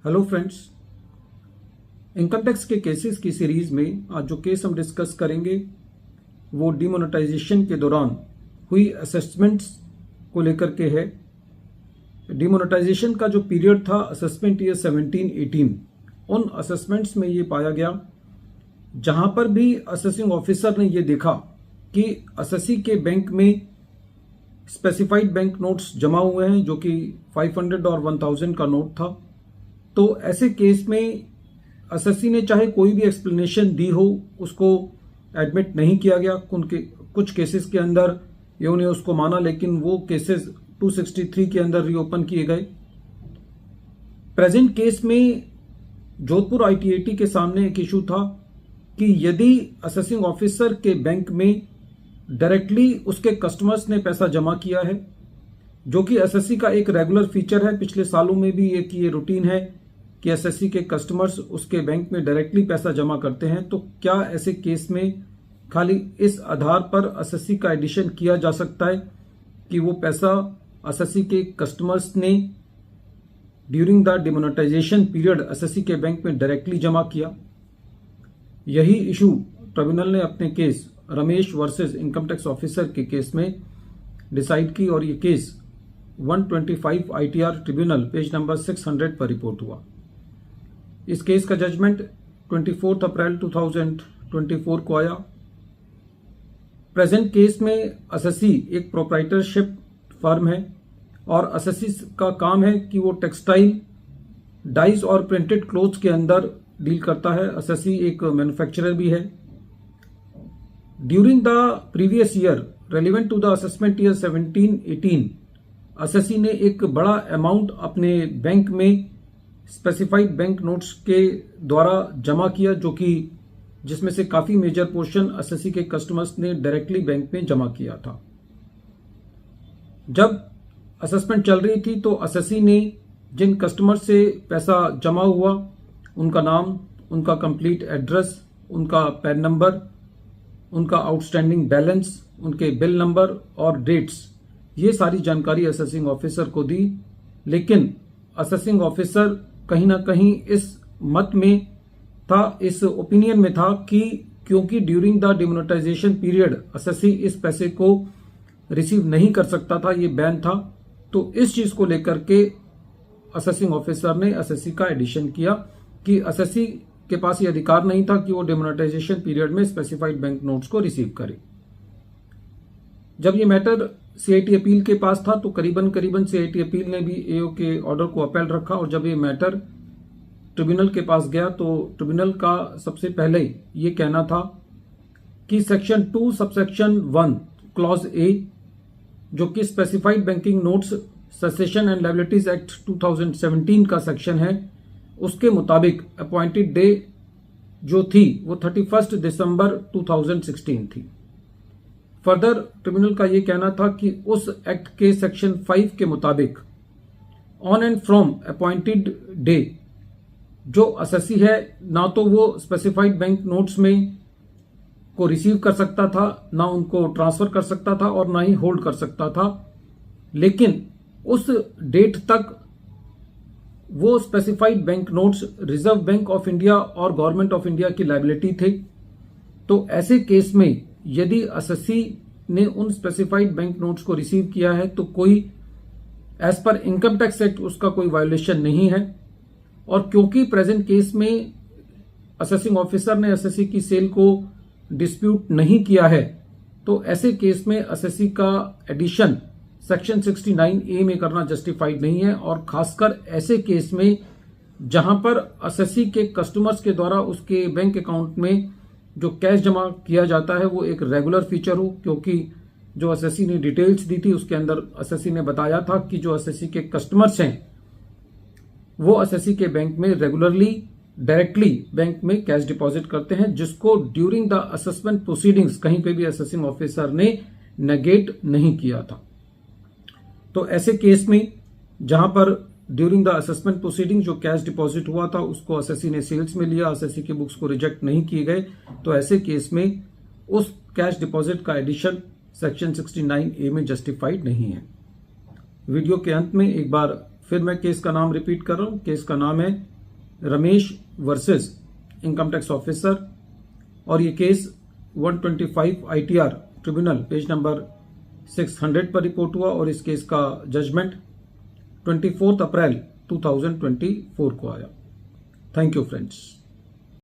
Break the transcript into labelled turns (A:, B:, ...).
A: Hello friends, income tax के cases की series में आज जो केस हम डिस्कस करेंगे वो डिमोनेटाइजेशन के दौरान हुई असेसमेंट्स को लेकर के है। डिमोनेटाइजेशन का जो पीरियड था असेसमेंट ईयर 17-18, उन असेसमेंट्स में ये पाया गया जहां पर भी असेसिंग ऑफिसर ने ये देखा कि असेसी के बैंक में स्पेसिफाइड बैंक नोट्स जमा हुए हैं जो कि 500 और 1000 का नोट था। तो ऐसे केस में असेसी ने चाहे कोई भी एक्सप्लेनेशन दी हो उसको एडमिट नहीं किया गया। कुछ केसेस के अंदर ईओ ने उसको माना, लेकिन वो केसेस 263 के अंदर रीओपन किए गए। प्रेजेंट केस में जोधपुर आईटीएटी के सामने एक इशू था कि यदि असेसिंग ऑफिसर के बैंक में डायरेक्टली उसके कस्टमर्स ने पैसा जमा किया है, जो कि एसएससी का एक रेगुलर फीचर है, पिछले सालों में भी एक ये रूटीन है कि एसएससी के कस्टमर्स उसके बैंक में डायरेक्टली पैसा जमा करते हैं, तो क्या ऐसे केस में खाली इस आधार पर एसएससी का एडिशन किया जा सकता है कि वो पैसा एसएससी के कस्टमर्स ने during the demonetisation period SSC के बैंक में डायरेक्टली जमा किया। यही इशू ट्रिब्यूनल ने अपने case Ramesh versus income tax officer के केस में डिसाइड की और ये case 125 ITR tribunal page number 600 पर रिपोर्ट हुआ। इस केस का जजमेंट 24 अप्रैल 2024 को आया। प्रेजेंट केस में एसएससी एक प्रोप्राइटरशिप फर्म है और एसएससी का काम है कि वो टेक्सटाइल, डाइज और प्रिंटेड क्लोथ्स के अंदर डील करता है। एसएससी एक मैन्युफैक्चरर भी है। During the previous year relevant to the assessment year 17-18, SSC ने एक बड़ा अमाउंट अपने बैंक में स्पेसिफाइड बैंक नोट्स के द्वारा जमा किया, जो कि जिसमें से काफी मेजर पोर्शन एसएससी के कस्टमर्स ने डायरेक्टली बैंक में जमा किया था। जब असेसमेंट चल रही थी तो एसएससी ने जिन कस्टमर से पैसा जमा हुआ उनका नाम, उनका कंप्लीट एड्रेस, उनका पैन नंबर, उनका आउटस्टैंडिंग बैलेंस, उनके बिल नंबर और डेट्स, ये सारी जानकारी असेसिंग ऑफिसर को दी। लेकिन असेसिंग ऑफिसर कहीं ना कहीं इस मत में था, इस ओपिनियन में था कि क्योंकि during the demonetisation period SSC इस पैसे को रिसीव नहीं कर सकता था, ये बैन था, तो इस चीज को लेकर के असेसिंग ऑफिसर ने एसएससी का एडिशन किया कि एसएससी के पास ये अधिकार नहीं था कि वो डिमोनेटाइजेशन पीरियड में स्पेसिफाइड बैंक नोट्स को रिसीव करे। जब ये मैटर सीआईटी अपील के पास था तो करीबन सीआईटी अपील ने भी एओ के ऑर्डर को अपील रखा और जब ये मैटर ट्रिब्यूनल के पास गया तो ट्रिब्यूनल का सबसे पहले ये कहना था कि सेक्शन 2 सबसेक्शन 1 क्लॉज ए, जो कि specified banking notes cessation and liabilities act 2017 का सेक्शन है, उसके मुताबिक अपॉइंटेड डे जो थी वो 31 दिसंबर 2016 थी। फर्दर ट्रिब्यूनल का यह कहना था कि उस एक्ट के सेक्शन 5 के मुताबिक on and from appointed day जो एसएससी है, ना तो वो स्पेसिफाइड बैंक नोट्स में को रिसीव कर सकता था, ना उनको ट्रांसफर कर सकता था और ना ही होल्ड कर सकता था, लेकिन उस डेट तक वो specified bank notes reserve bank of India और गवर्नमेंट ऑफ इंडिया की लायबिलिटी थे। तो ऐसे केस में यदि एसएससी ने उन स्पेसिफाइड बैंक नोट्स को रिसीव किया है तो कोई as per income tax act उसका कोई वायोलेशन नहीं है। और क्योंकि प्रेजेंट केस में असेसिंग ऑफिसर ने एसएससी की सेल को डिस्प्यूट नहीं किया है, तो ऐसे केस में एसएससी का एडिशन सेक्शन 69A में करना जस्टिफाइड नहीं है। और खासकर ऐसे केस में जहां पर एसएससी के कस्टमर्स के द्वारा उसके बैंक अकाउंट में जो कैश जमा किया जाता है वो एक रेगुलर फीचर हो, क्योंकि जो एसएससी ने डिटेल्स दी थी उसके अंदर एसएससी ने बताया था कि जो एसएससी के कस्टमर्स हैं वो एसएससी के बैंक में रेगुलरली डायरेक्टली बैंक में कैश डिपॉजिट करते हैं, जिसको ड्यूरिंग द असेसमेंट प्रोसीडिंग्स कहीं पे भी असेसिंग ऑफिसर ने नेगेट नहीं किया था। तो ऐसे केस में जहां पर ड्यूरिंग द असेसमेंट प्रोसीडिंग जो कैश डिपॉजिट हुआ था उसको एसएससी ने सेल्स में लिया, एसएससी के बुक्स को रिजेक्ट नहीं किए गए, तो ऐसे केस में उस कैश डिपॉजिट का एडिशन सेक्शन 69A में जस्टिफाइड नहीं है। वीडियो के अंत में एक बार फिर मैं केस का नाम रिपीट कर रहा हूं। केस का नाम है Ramesh versus income tax officer, और ये case 125 ITR tribunal page number 600 पर रिपोर्ट हुआ और इस केस का जजमेंट 24 अप्रैल 2024 को आया। Thank you friends.